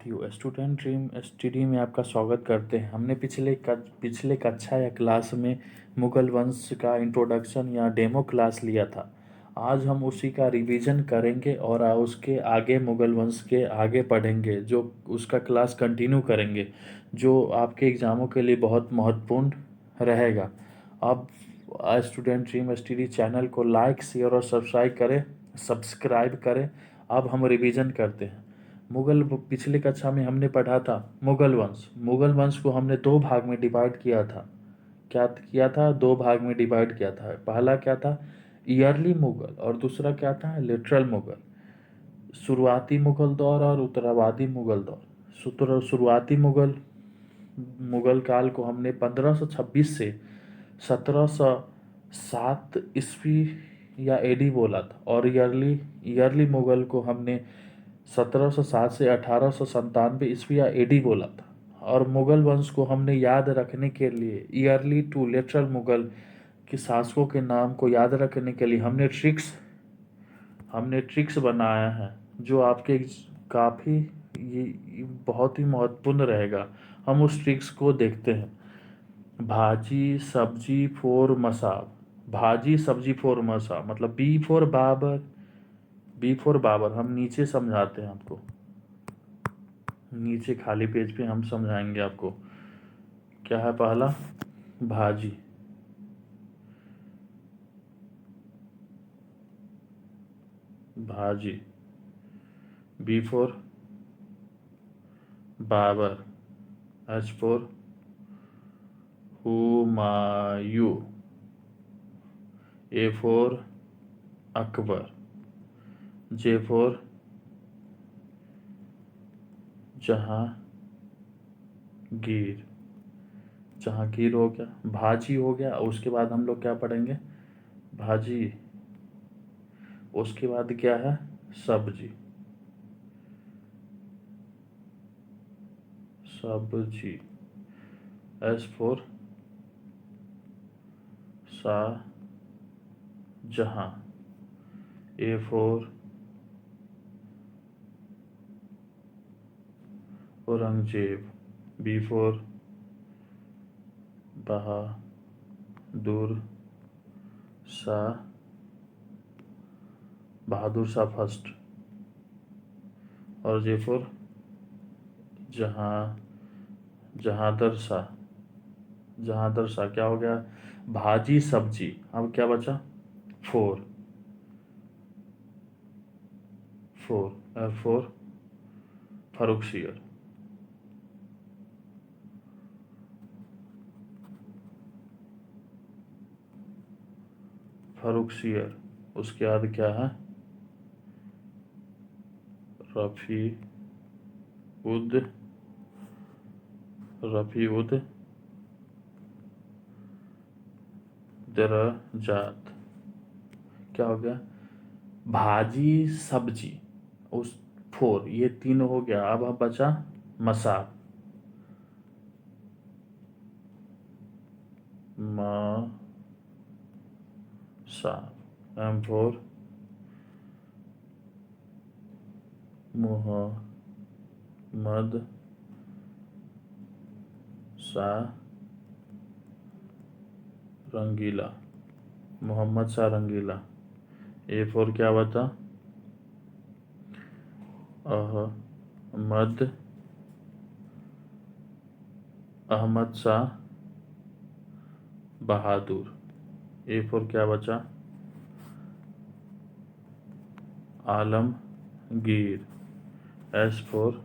साथियों, student dream STD में आपका स्वागत करते हैं। हमने पिछले कक्षा या क्लास में मुगल वंश का इंट्रोडक्शन या डेमो क्लास लिया था। आज हम उसी का रिवीजन करेंगे और उसके आगे मुगल वंश के आगे पढ़ेंगे, जो उसका क्लास कंटिन्यू करेंगे, जो आपके एग्ज़ामों के लिए बहुत महत्वपूर्ण रहेगा। आप स्टूडेंट ड्रीम एसटीडी चैनल को लाइक, शेयर और सब्सक्राइब करें। अब हम रिवीजन करते हैं। पिछले कक्षा में हमने पढ़ा था मुगल वंश को हमने दो भाग में डिवाइड किया था। क्या किया था? दो भाग में डिवाइड किया था। पहला क्या था? ईयरली मुगल, और दूसरा क्या था? लिटरल मुगल। शुरुआती मुगल दौर और उत्तरावादी मुगल दौर। शुरुआती मुगल मुगल काल को हमने 1526 से 1707 ईस्वी या एडी बोला था, और ईयरली मुगल को हमने 1707 से 1897 ईस्वी या एडी बोला था। और मुगल वंश को हमने याद रखने के लिए ईयरली टू लिटरल मुगल के शासकों के नाम को याद रखने के लिए हमने ट्रिक्स बनाया है, जो आपके काफ़ी ये बहुत ही महत्वपूर्ण रहेगा। हम उस ट्रिक्स को देखते हैं। भाजी सब्जी फोर मसा मतलब बी फॉर बाबर। हम नीचे समझाते हैं आपको, नीचे खाली पेज पे हम समझाएंगे आपको। क्या है? पहला भाजी, B for Babur, H for Humayun, A for Akbar, J for Jahangir हो गया, भाजी हो गया। उसके बाद हम लोग क्या पढ़ेंगे? भाजी। उसके बाद क्या है? सब्जी। S for Shahjahan, A for Aurangzeb, B for Bahadur Shah first, और जे फॉर जहांदर शाह। क्या हो गया? भाजी सब्जी। अब क्या बचा? फोर फोर फरुखसियर। उसके बाद क्या है? रफी उद दरजात। क्या हो गया? भाजी सब्जी, उस फोर, ये तीन हो गया। अब बचा मसाब, M for Mohammad Shah Rangila, A four क्या बता? अहमद शाह बहादुर, ए फोर क्या बचा? आलमगीर, एस फोर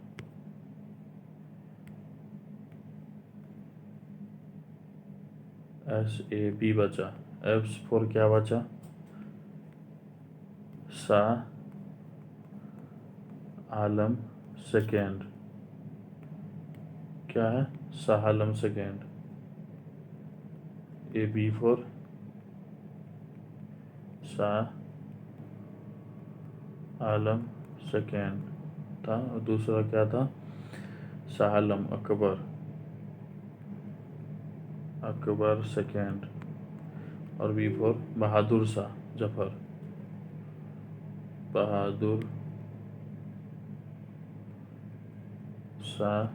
SAB बचा। एफ फोर क्या बचा? शाह आलम सेकेंड। क्या है? Shah Alam second. AB four Shah Alam second था, और दूसरा क्या था? शाह आलम अकबर सेकेंड, और B four Bahadur Shah Zafar, Shah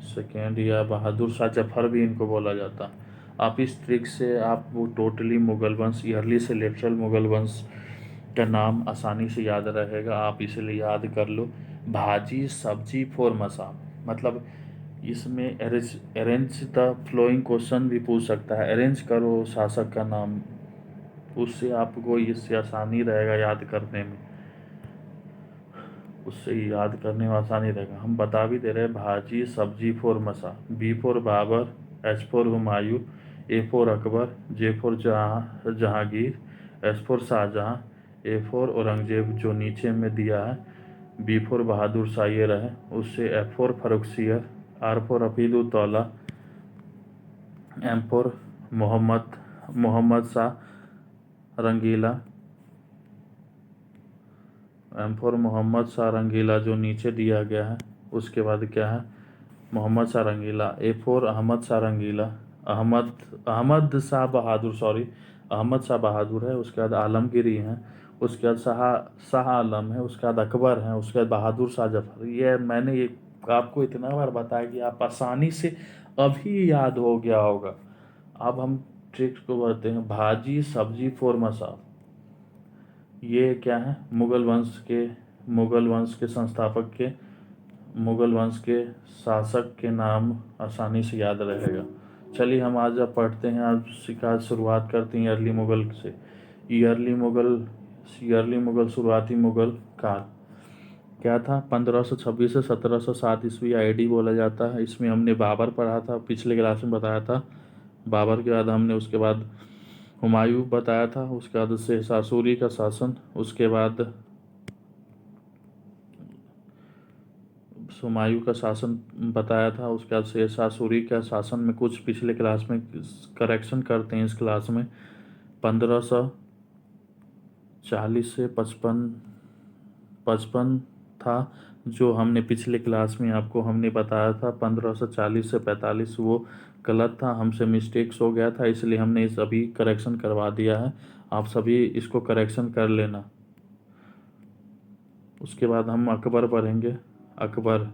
second या बहादुर शाह जफर भी इनको बोला जाता। आप इस ट्रिक से आप वो टोटली मुगल वंश, ईयरली से लेटरल मुगल वंश का नाम आसानी से याद रहेगा। आप इसलिए याद कर लो, भाजी सब्जी फोर मसा। मतलब इसमें अरेंज द फ्लोइंग क्वेश्चन भी पूछ सकता है, अरेंज करो शासक का नाम, उससे आपको इससे आसानी रहेगा याद करने में, उससे याद करने में आसानी रहेगा। हम बता भी दे रहे हैं, भाजी सब्जी फोर मसा, B for Babar, H for Humayun, A for Akbar, J for Jahangir, S for Shahjahan, A for Aurangzeb जो नीचे में दिया है, बी फोर बहादुर शाह ये रहे, उससे F for Farrukhsiyar, R for Hafizuddaula, M for Mohammad Mohammad Shah Rangila, M for Mohammad Shah Rangila जो नीचे दिया गया है, उसके बाद क्या है Mohammad Shah Rangila, A for Ahmad Shah Rangila, Ahmad Ahmad Shah Bahadur, sorry Ahmad Shah Bahadur है, उसके बाद आलमगिरी है, उसके बाद शाह आलम है, उसके बाद अकबर है, उसके बाद बहादुर शाह जफर। ये मैंने ये आपको इतना बार बताया कि आप आसानी से अभी याद हो गया होगा। अब हम ट्रिक्स को बढ़ते हैं, भाजी सब्जी फोर मसा। ये क्या है, मुगल वंश के संस्थापक के, मुगल वंश के शासक के नाम आसानी से याद रहेगा। चलिए हम आज अब पढ़ते हैं, आज शिकायत शुरुआत करते हैं ईयरली मुगल से। ईयरली मुगल शुरुआती मुगल काल क्या था, 1526 से 1707 ईस्वी आईडी बोला जाता है। इसमें हमने बाबर पढ़ा था, पिछले क्लास में बताया था। बाबर के बाद हमने उसके बाद हुमायूं बताया था, उसके बाद शेरशाह सूरी का शासन, उसके बाद हुमायूं का शासन बताया था, उसके बाद शेरशाह सूरी का शासन में कुछ पिछले क्लास में करेक्शन करते हैं इस क्लास में। 1540 से 55 55 था, जो हमने पिछले क्लास में आपको हमने बताया था। 1540 से 45 वो गलत था, हमसे मिस्टेक्स हो गया था, इसलिए हमने इस अभी करेक्शन करवा दिया है। आप सभी इसको करेक्शन कर लेना। उसके बाद हम अकबर पढ़ेंगे। अकबर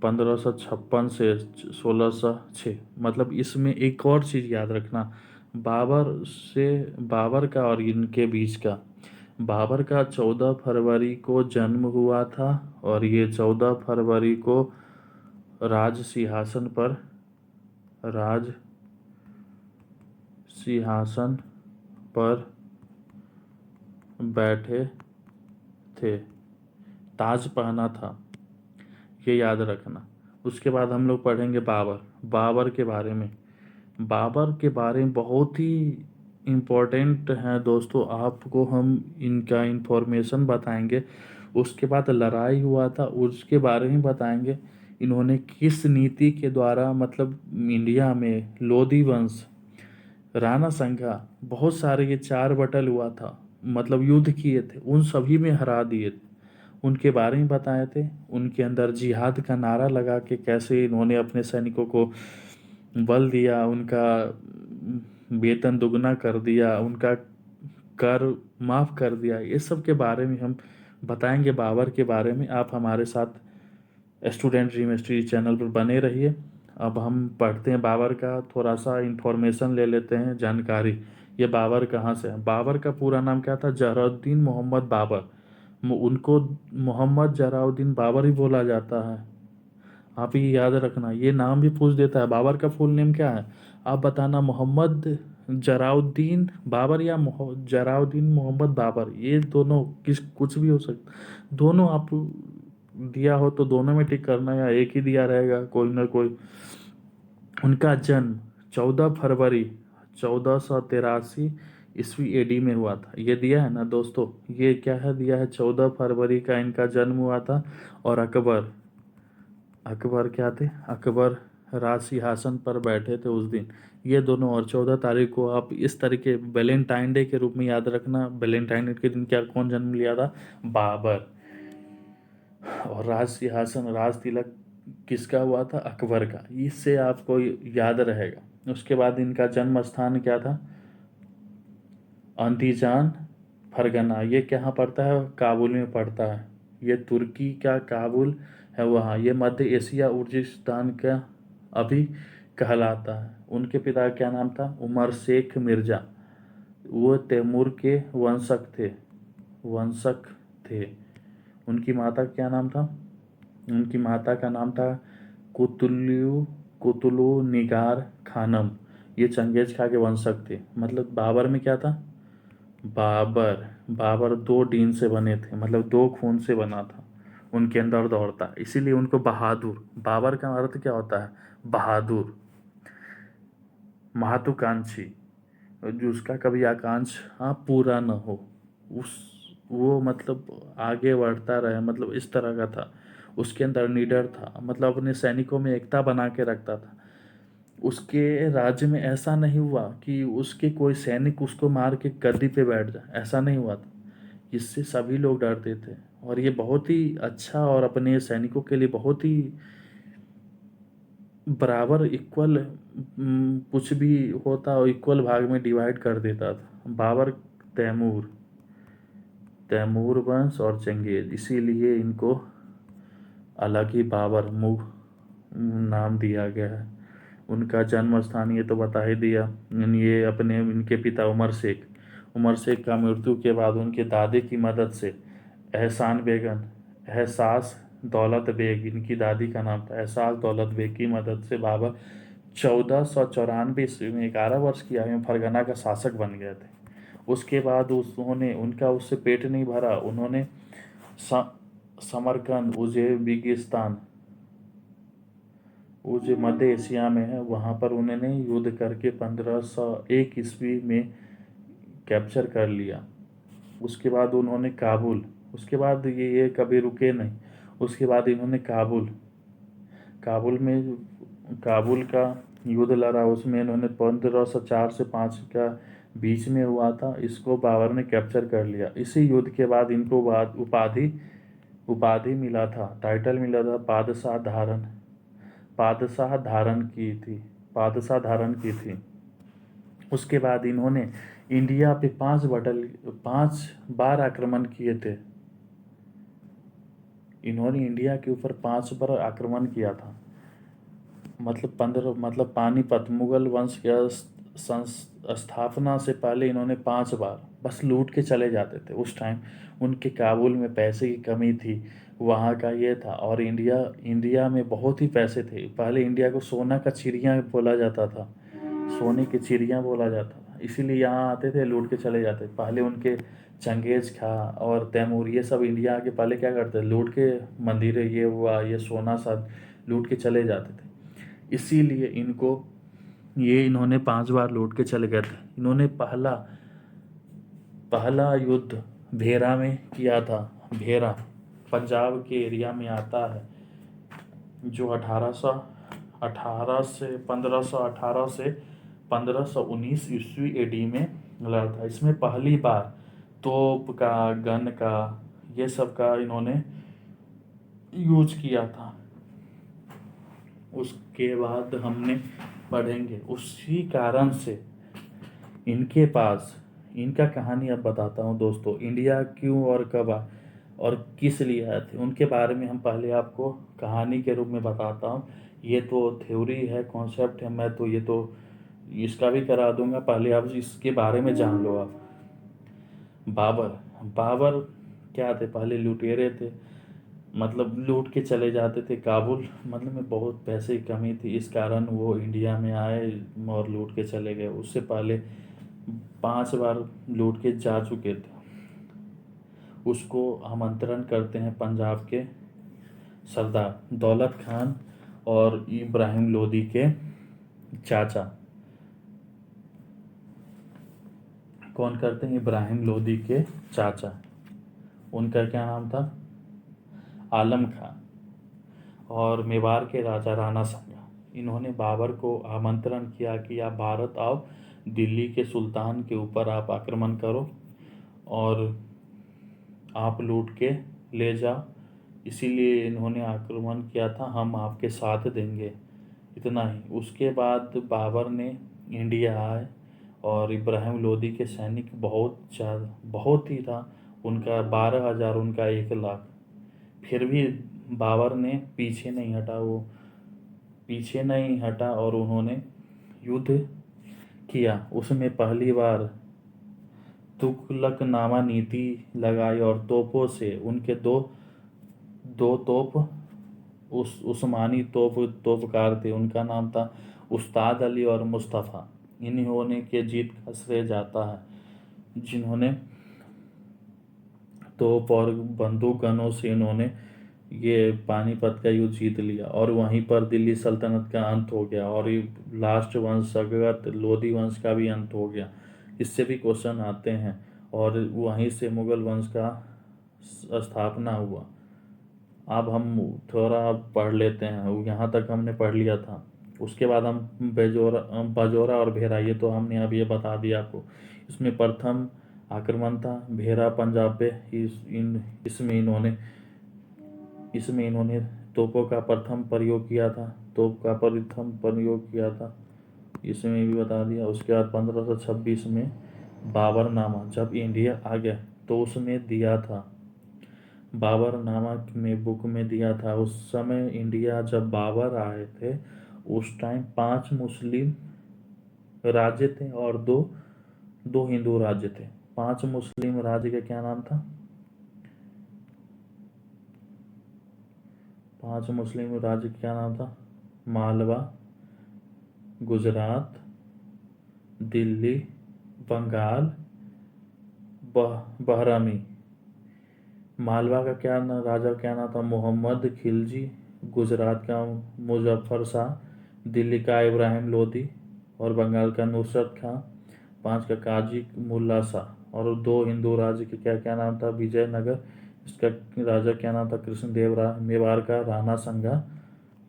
1556 से 1606। मतलब इसमें एक और चीज़ याद रखना, बाबर का और इनके बीच का, बाबर का 14 फरवरी को जन्म हुआ था, और ये 14 फरवरी को राज सिंहासन पर राज सिंहासन पर बैठे थे, ताज पहना था, ये याद रखना। उसके बाद हम लोग पढ़ेंगे बाबर के बारे में। बाबर के बारे में बहुत ही इम्पोर्टेंट हैं दोस्तों, आपको हम इनका इंफॉर्मेशन बताएंगे। उसके बाद लड़ाई हुआ था उसके बारे में बताएंगे। इन्होंने किस नीति के द्वारा, मतलब इंडिया में लोधी वंश, राणा संघा, बहुत सारे ये चार बटल हुआ था, मतलब युद्ध किए थे, उन सभी में हरा दिए थे, उनके बारे में बताए थे। उनके अंदर जिहाद का नारा लगा के कैसे इन्होंने अपने सैनिकों को बल दिया, उनका वेतन दुगना कर दिया, उनका कर माफ़ कर दिया, ये सब के बारे में हम बताएंगे। बाबर के बारे में आप हमारे साथ स्टूडेंट ड्रीम हिस्ट्री चैनल पर बने रहिए। अब हम पढ़ते हैं बाबर का, थोड़ा सा इंफॉर्मेशन ले लेते हैं, जानकारी। ये बाबर कहाँ से है। बाबर का पूरा नाम क्या था, जहरुद्दीन मोहम्मद बाबर। उनको मोहम्मद जलाउद्दीन बाबर ही बोला जाता है। आप ये याद रखना, ये नाम भी पूछ देता है, बाबर का फुल नेम क्या है, आप बताना, मोहम्मद जलाउद्दीन बाबर या जलाउद्दीन मोहम्मद बाबर, ये दोनों कुछ भी हो सकता, दोनों आप दिया हो तो दोनों में टिक करना, या एक ही दिया रहेगा कोई ना कोई। उनका जन्म 14 फरवरी 1483 ईस्वी एडी में हुआ था, ये दिया है ना दोस्तों, ये क्या है दिया है, 14 फरवरी का इनका जन्म हुआ था। और अकबर क्या थे, अकबर राज सिंहासन पर बैठे थे उस दिन, ये दोनों। और 14 तारीख को आप इस तरीके वैलेंटाइन डे के रूप में याद रखना, वैलेंटाइन डे के दिन क्या कौन जन्म लिया था, बाबर। और राज सिंहासन, राज तिलक किसका हुआ था, अकबर का, इससे आपको याद रहेगा। उसके बाद इनका जन्म स्थान क्या था, अंदीजान फरगना, ये कहाँ पड़ता है, काबुल में पड़ता है। ये तुर्की का काबुल है वहाँ। ये मध्य एशिया उर्जिस्तान का अभी कहलाता है। उनके पिता का क्या नाम था? उमर शेख मिर्ज़ा। वो तैमूर के वंशक थे। उनकी माता का क्या नाम था? उनकी माता का नाम था कुतुलु निगार खानम। ये चंगेज खा के वंशक थे। मतलब बाबर में क्या था? बाबर दो डीन से बने थे, मतलब दो खून से बना था, उनके अंदर दौड़ता, इसीलिए उनको बहादुर। बाबर का अर्थ क्या होता है? बहादुर, महत्वाकांक्षी, जिसका कभी आकांक्षा पूरा न हो, उस वो मतलब आगे बढ़ता रहे, मतलब इस तरह का था। उसके अंदर निडर था, मतलब अपने सैनिकों में एकता बना के रखता था। उसके राज्य में ऐसा नहीं हुआ कि उसके कोई सैनिक उसको मार के गद्दी पे बैठ जाए, ऐसा नहीं हुआ था। इससे सभी लोग डरते थे। और ये बहुत ही अच्छा और अपने सैनिकों के लिए बहुत ही बराबर इक्वल, कुछ भी होता और इक्वल भाग में डिवाइड कर देता था। बाबर, तैमूर, तैमूर वंश और चंगेज, इसीलिए इनको अलग ही बाबर मुग नाम दिया गया है। उनका जन्म स्थान ये तो बता ही दिया। ये अपने इनके पिता उमर शेख का मृत्यु के बाद उनके दादी की मदद से एहसास दौलत बेग, इनकी दादी का नाम था एहसास दौलत बेग, की मदद से बाबर 1494 ईस्वी में 11 वर्ष की आयु में फरगना का शासक बन गए थे। उसके बाद उन्होंने उनका उससे पेट नहीं भरा, उन्होंने समरकंद, उज़्बेकिस्तान, वो जो मध्य एशिया में है, वहाँ पर उन्होंने युद्ध करके 1501 ईस्वी में कैप्चर कर लिया। उसके बाद उन्होंने काबुल, उसके बाद ये कभी रुके नहीं। उसके बाद इन्होंने काबुल का युद्ध लड़ा। उसमें इन्होंने 1504 से 5 का बीच में हुआ था, इसको बाबर ने कैप्चर कर लिया। इसी युद्ध के बाद इनको उपाधि मिला था, टाइटल मिला था पादशाह धारण की थी। उसके बाद इन्होंने इंडिया पे 5 बार आक्रमण किए थे। इन्होंने इंडिया के ऊपर 5 बार आक्रमण किया था। मतलब पानीपत, मुगल वंश की स्थापना से पहले इन्होंने 5 बार बस लूट के चले जाते थे। उस टाइम उनके काबुल में पैसे की कमी थी, वहाँ का ये था। और इंडिया में बहुत ही पैसे थे। पहले इंडिया को सोना का चिड़िया बोला जाता था, सोने की चिड़िया बोला जाता था, इसीलिए यहाँ आते थे, लूट के चले जाते। पहले उनके चंगेज खा और तैमूर ये सब इंडिया आके पहले क्या करते थे? लूट के मंदिरें, ये हुआ, ये सोना सब लूट के चले जाते थे। इसीलिए इन्होंने 5 बार लूट के चले गए थे। इन्होंने पहला युद्ध भेरा में किया था। भेरा पंजाब के एरिया में आता है, जो 1518 से 1519 ईस्वी एडी में लड़ा था। इसमें पहली बार तोप का, गन का, ये सब का इन्होंने यूज किया था। उसके बाद हमने पढ़ेंगे उसी कारण से इनका कहानी अब बताता हूँ दोस्तों। इंडिया क्यों और कब और किस लिए आए थे, उनके बारे में हम पहले आपको कहानी के रूप में बताता हूँ। ये तो थ्योरी है, कॉन्सेप्ट है, मैं तो ये तो इसका भी करा दूंगा, पहले आप इसके बारे में जान लो आप। बाबर क्या थे? पहले लुटेरे थे, मतलब लूट के चले जाते थे काबुल, मतलब में बहुत पैसे की कमी थी, इस कारण वो इंडिया में आए और लूट के चले गए। उससे पहले 5 बार लूट के जा चुके थे। उसको आमंत्रण करते हैं पंजाब के सरदार दौलत खान और इब्राहिम लोदी के चाचा। कौन करते हैं? इब्राहिम लोदी के चाचा। उनका क्या नाम था? आलम खां। और मेवाड़ के राजा राणा सांगा। इन्होंने बाबर को आमंत्रण किया कि आप भारत आओ, दिल्ली के सुल्तान के ऊपर आप आक्रमण करो और आप लूट के ले जाओ। इसीलिए इन्होंने आक्रमण किया था, हम आपके साथ देंगे, इतना ही। उसके बाद बाबर ने इंडिया आए और इब्राहिम लोदी के सैनिक बहुत ही था, उनका 12,000, उनका 1 लाख। फिर भी बाबर ने पीछे नहीं हटा और उन्होंने युद्ध किया। उसमें पहली बार तुगलकनामा नीति लगाई और तोपों से उनके दो दो तोप उस्मानी तोपकार थे। उनका नाम था उस्ताद अली और मुस्तफ़ा। इन्होंने के जीत का श्रेय जाता है, जिन्होंने तोप और बंदूक गनों से इन्होंने ये पानीपत का युद्ध जीत लिया और वहीं पर दिल्ली सल्तनत का अंत हो गया और ये लास्ट वंश सगत लोधी वंश का भी अंत हो गया। इससे भी क्वेश्चन आते हैं और वहीं से मुगल वंश का स्थापना हुआ। अब हम थोड़ा पढ़ लेते हैं, यहाँ तक हमने पढ़ लिया था। उसके बाद हम बाजोरा और भेरा, ये तो हमने अब ये बता दिया आपको। इसमें प्रथम आक्रमण था भेरा पंजाब पे। इसमें इन्होंने तोपों का प्रथम प्रयोग किया था। इसमें भी बता दिया। उसके बाद 1526 में बाबरनामा जब इंडिया आ गया तो उसमें दिया था। बाबरनामा में बुक में दिया था। उस समय इंडिया जब बाबर आए थे उस टाइम 5 मुस्लिम राज्य थे और दो हिंदू राज्य थे। 5 मुस्लिम राज्य का क्या नाम था? 5 मुस्लिम राज्य का क्या नाम था? मालवा, गुजरात, दिल्ली, बंगाल, बहरामी। मालवा का राजा क्या नाम था? मोहम्मद खिलजी। गुजरात का मुजफ्फर शाह। दिल्ली का इब्राहिम लोदी और बंगाल का नुसरत खां। 5 का काजी मुल्ला शाह। और 2 हिंदू राज्य के क्या क्या नाम था? विजयनगर, इसका राजा क्या नाम था? कृष्णदेव राय। मेवाड़ का राणा संगा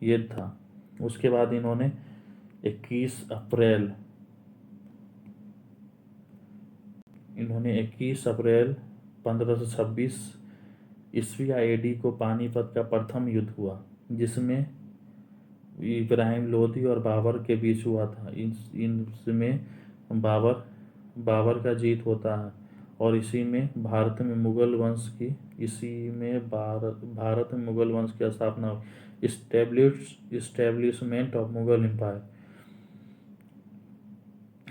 ये था। उसके बाद इन्होंने 21 अप्रैल 1526 ईस्वी AD को पानीपत का प्रथम युद्ध हुआ, जिसमें इब्राहिम लोदी और बाबर के बीच हुआ था। इनमें बाबर का जीत होता है और इसी में भारत में मुगल वंश की स्थापना हुई। Establishment of Mughal empire.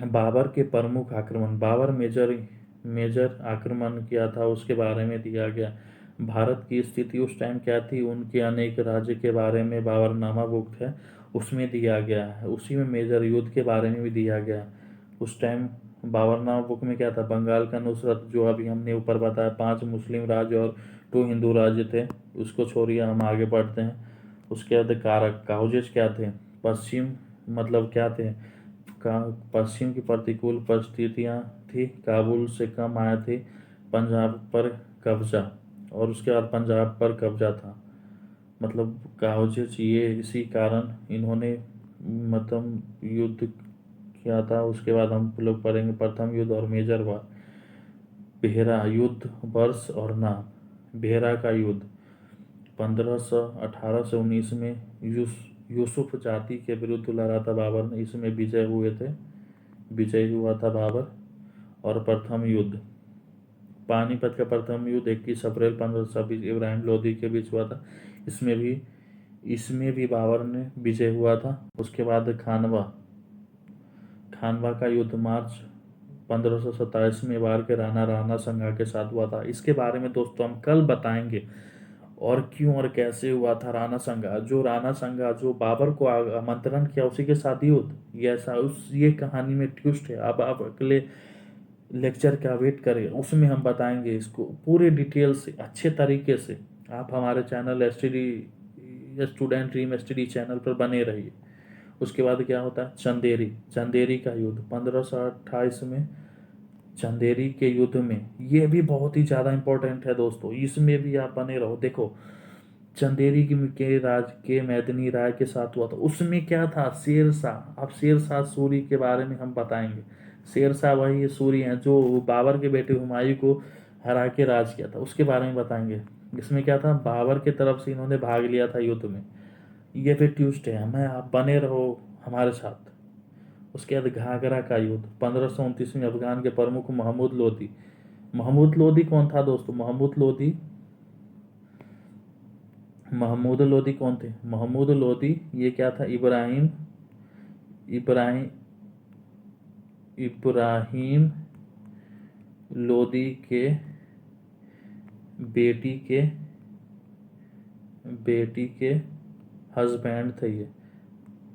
Babur के प्रमुख आक्रमण। बाबर मेजर आक्रमण किया था, उसके बारे में दिया गया। भारत की स्थिति उस टाइम क्या थी, उनके अनेक राज्य के बारे में बाबरनामा बुक है उसमें दिया गया है। उसी में मेजर युद्ध के बारे में भी दिया गया। उस टाइम बाबरनामा बुक में क्या था? बंगाल का नुसरत, जो अभी हमने ऊपर बताया, 5 मुस्लिम राज्य और 2 हिंदू राज्य थे। उसको छोड़िए, हम आगे बढ़ते हैं। उसके बाद कारक काउजेज क्या थे? पश्चिम मतलब क्या थे? पश्चिम की प्रतिकूल परिस्थितियां थी। काबुल से कम आए थे। पंजाब पर कब्जा, और उसके बाद पंजाब पर कब्जा था। मतलब काउजेज ये इसी कारण इन्होंने मतलब युद्ध किया था। उसके बाद हम लोग पढ़ेंगे प्रथम युद्ध और मेजर वार। बेहरा युद्ध वर्ष और नाम। बेहरा का युद्ध 18 से 19 में यूसुफ जाति के विरुद्ध लड़ा था बाबर ने। इसमें विजय हुआ था बाबर। और प्रथम युद्ध पानीपत का प्रथम युद्ध 21 अप्रैल 1526 इब्राहिम लोदी के बीच हुआ था। इसमें भी बाबर ने विजय हुआ था। उसके बाद खानवा का युद्ध मार्च 1527 में मेवाड़ के राणा संगा के साथ हुआ था। इसके बारे में दोस्तों हम कल बताएंगे और क्यों और कैसे हुआ था राणा संगा जो बाबर को आमंत्रण किया उसी के साथ युद्ध। ये कहानी में ट्विस्ट है। अब आप अगले लेक्चर का वेट करें, उसमें हम बताएंगे इसको पूरे डिटेल से अच्छे तरीके से। आप हमारे channel student dream STD channel पर बने रहिए। उसके बाद क्या होता है? चंदेरी का युद्ध 1528 में। चंदेरी के युद्ध में ये भी बहुत ही ज़्यादा इंपॉर्टेंट है दोस्तों, इसमें भी आप बने रहो। देखो, चंदेरी के राज के मैदनी राय के साथ हुआ था। उसमें क्या था? शेरशाह। अब शेरशाह सूरी के बारे में हम बताएंगे। शेरशाह वही सूरी हैं जो बाबर के बेटे हुमायूं को हरा के राज किया था, उसके बारे में बताएंगे। इसमें क्या था? बाबर की तरफ से इन्होंने भाग लिया था युद्ध में। ये फिर ट्यूस्डे है, मैं आप बने रहो हमारे साथ। उसके बाद घाघरा का युद्ध 1529 में अफगान के प्रमुख महमूद लोदी कौन था दोस्तों? महमूद लोदी महमूद लोदी कौन थे? महमूद लोदी ये क्या था? इब्राहिम इब्राहिम इब्राहिम लोदी के बेटी के हस्बैंड थे ये,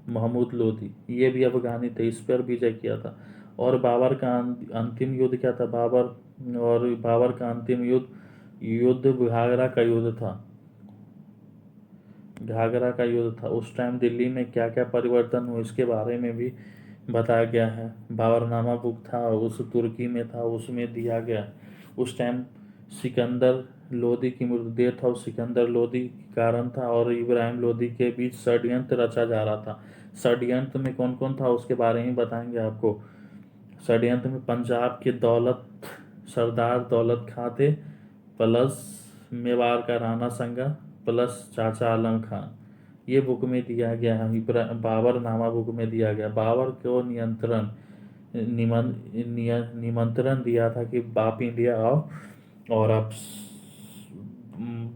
महमूद लोदी। ये भी अफगानी थे, इस पर विजय किया था। और बाबर का अंतिम युद्ध क्या था? बाबर का अंतिम युद्ध घाघरा का युद्ध था। घाघरा का युद्ध था। उस टाइम दिल्ली में क्या क्या परिवर्तन हुए इसके बारे में भी बताया गया है। बाबरनामा बुक था, उस तुर्की में था, उसमें दिया गया। उस टाइम सिकंदर लोदी की मृतदेह था, उस सिकंदर लोदी के कारण था, और इब्राहिम लोदी के बीच षड्यंत्र रचा जा रहा था। षड्यंत्र में कौन कौन था उसके बारे में बताएंगे आपको। षड्यंत्र में पंजाब के सरदार दौलत खां थे, प्लस मेवाड़ का राणा संगा, प्लस चाचा आलम खान। ये बुक में दिया गया है, बाबर नामा बुक में दिया गया। बाबर को निमंत्रण दिया था कि आप इंडिया आओ और आप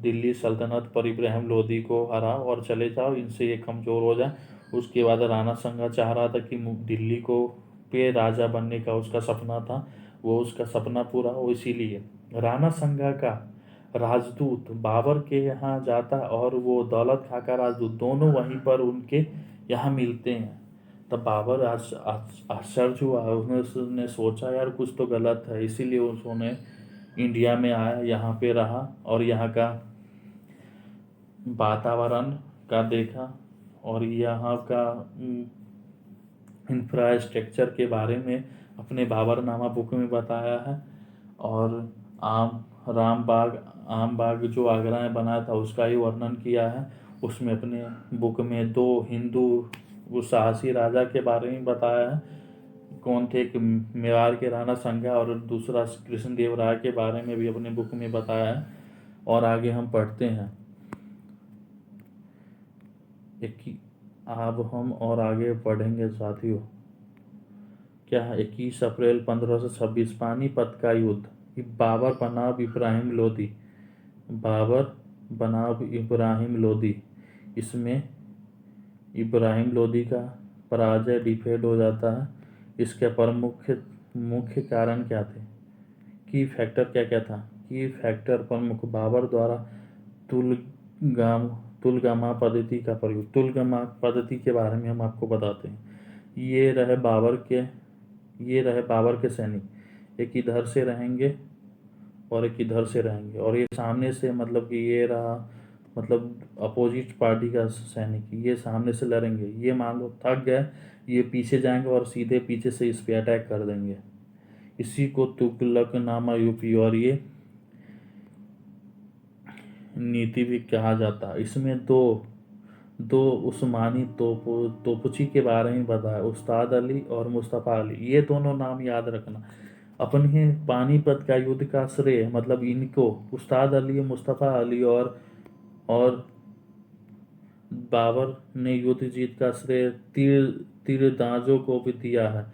दिल्ली सल्तनत पर इब्राहिम लोदी को हराओ और चले जाओ, इनसे ये कमज़ोर हो जाए। उसके बाद राणा संगा चाह रहा था कि दिल्ली को पे राजा बनने का उसका सपना था, वो उसका सपना पूरा हो, इसीलिए राणा संगा का राजदूत बाबर के यहाँ जाता और वो दौलत खां का राजदूत, दोनों वहीं पर उनके यहाँ मिलते हैं। तब बाबर आश्चर्य हुआ, उसने सोचा यार कुछ तो गलत है, इसीलिए उन्होंने इंडिया में आया, यहाँ पे रहा और यहाँ का वातावरण का देखा और यहाँ का इंफ्रास्ट्रक्चर के बारे में अपने बाबरनामा बुक में बताया है। और आम बाग जो आगरा में बना था उसका ही वर्णन किया है उसमें। अपने बुक में दो हिंदू साहसी राजा के बारे में बताया है, कौन थे? एक मेवाड़ के राणा संगा और दूसरा कृष्णदेवराय के बारे में भी अपने बुक में बताया है। और आगे हम पढ़ते हैं अब हम और आगे पढ़ेंगे साथियों। क्या है? 21 अप्रैल 1526 पानीपत का युद्ध। बाबर बनाम इब्राहिम लोदी। बाबर बनाम इब्राहिम लोदी। इसमें इब्राहिम लोदी का पराजय डिफेड हो जाता है। इसके मुख्य कारण क्या थे? की फैक्टर क्या क्या था? की फैक्टर प्रमुख बाबर द्वारा तुलगामा पद्धति का प्रयोग। तुलगामा पद्धति के बारे में हम आपको बताते हैं। ये रहे बाबर के सैनिक, एक इधर से रहेंगे और एक इधर से रहेंगे, और ये सामने से, मतलब कि ये रहा मतलब अपोजिट पार्टी का सैनिक, ये सामने से लड़ेंगे। ये मान लो थक गए, ये पीछे जाएंगे और सीधे पीछे से इस पे अटैक कर देंगे। इसी को तुगलकनामा यूपी और ये नीति भी कहा जाता है। इसमें दो उस्मानी तोपची के बारे में बताया, उस्ताद अली और मुस्तफ़ा अली। ये दोनों नाम याद रखना। अपने पानीपत का युद्ध का श्रेय, मतलब इनको उस्ताद अली, मुस्तफ़ा अली और बाबर ने युद्ध जीत का श्रेय तीरंदाजों को भी दिया है।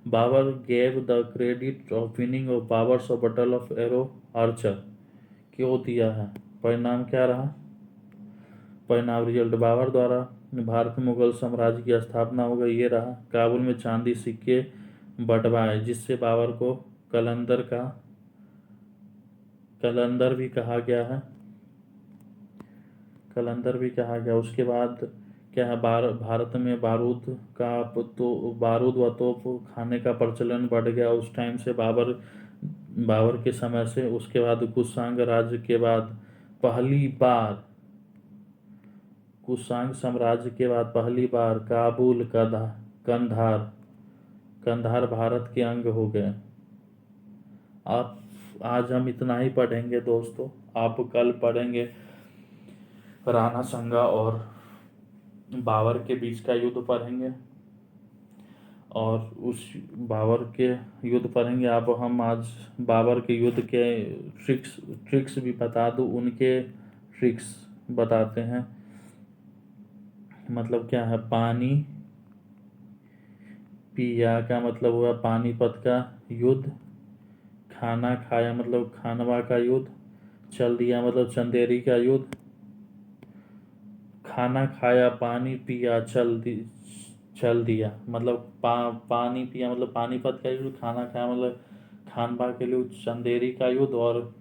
Babur gave the credit of winning of Babur's of battle of arrow archer क्यों दिया है? परिणाम क्या रहा? परिणाम रिजल्ट, बाबर द्वारा भारत में मुगल साम्राज्य की स्थापना हो गई। ये रहा। काबुल में चांदी सिक्के बंटवाए, जिससे बाबर को कलंदर भी कहा गया है। उसके बाद क्या है? भारत में बारूद व तोप खाने का प्रचलन बढ़ गया उस टाइम से, बाबर के समय से। उसके बाद कुशांग राज्य के बाद कुशांग साम्राज्य के बाद पहली बार काबुल कंधार भारत के अंग हो गए। आप आज हम इतना ही पढ़ेंगे दोस्तों। आप कल पढ़ेंगे राणा संगा और बाबर के बीच का युद्ध पढ़ेंगे, और उस बाबर के युद्ध पढ़ेंगे। आप हम आज बाबर के युद्ध के ट्रिक्स भी बता दूं, उनके ट्रिक्स बताते हैं। मतलब क्या है? पानी पिया का मतलब हुआ पानीपत का युद्ध। खाना खाया मतलब खानवा का युद्ध। चल दिया मतलब चंदेरी का युद्ध। खाना खाया, पानी पिया, चल दिया। मतलब पानी पिया मतलब पानीपत का युद्ध, खाना खाया मतलब खानवा के लिए चंदेरी का युद्ध, और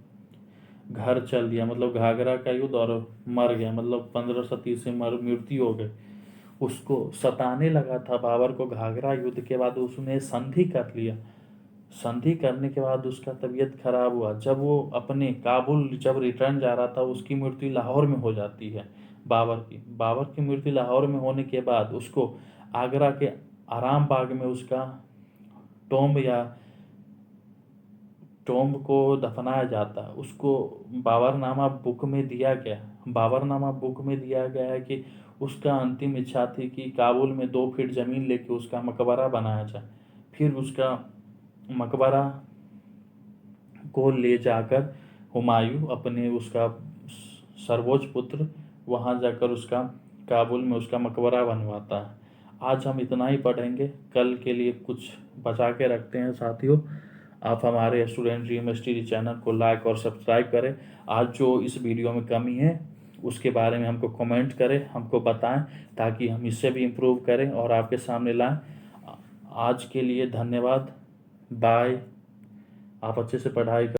घर चल दिया मतलब घाघरा का युद्ध, और मर गया मतलब 1530 में मृत्यु हो गई। उसको सताने लगा था बाबर को घाघरा युद्ध के बाद, उसने संधि कर लिया। संधि करने के बाद उसका तबीयत खराब हुआ। जब वो अपने काबुल जब रिटर्न जा रहा था, उसकी मृत्यु लाहौर में हो जाती है। बाबर की मृत्यु लाहौर में होने के बाद उसको आगरा के आराम बाग में उसका टोम्ब को दफनाया जाता है। उसको बाबरनामा बुक में दिया गया। बाबरनामा बुक में दिया गया है कि उसका अंतिम इच्छा थी कि काबुल में 2 फीट जमीन लेके उसका मकबरा बनाया जाए। फिर उसका मकबरा को ले जाकर हुमायूं अपने उसका सर्वोच्च पुत्र वहां जाकर उसका काबुल में उसका मकबरा बनवाता है। आज हम इतना ही पढ़ेंगे, कल के लिए कुछ बचा के रखते हैं साथियों। आप हमारे स्टूडेंट ड्रीम स्टडी चैनल को लाइक और सब्सक्राइब करें। आज जो इस वीडियो में कमी है उसके बारे में हमको कमेंट करें, हमको बताएं, ताकि हम इससे भी इम्प्रूव करें और आपके सामने लाएं। आज के लिए धन्यवाद। बाय। आप अच्छे से पढ़ाई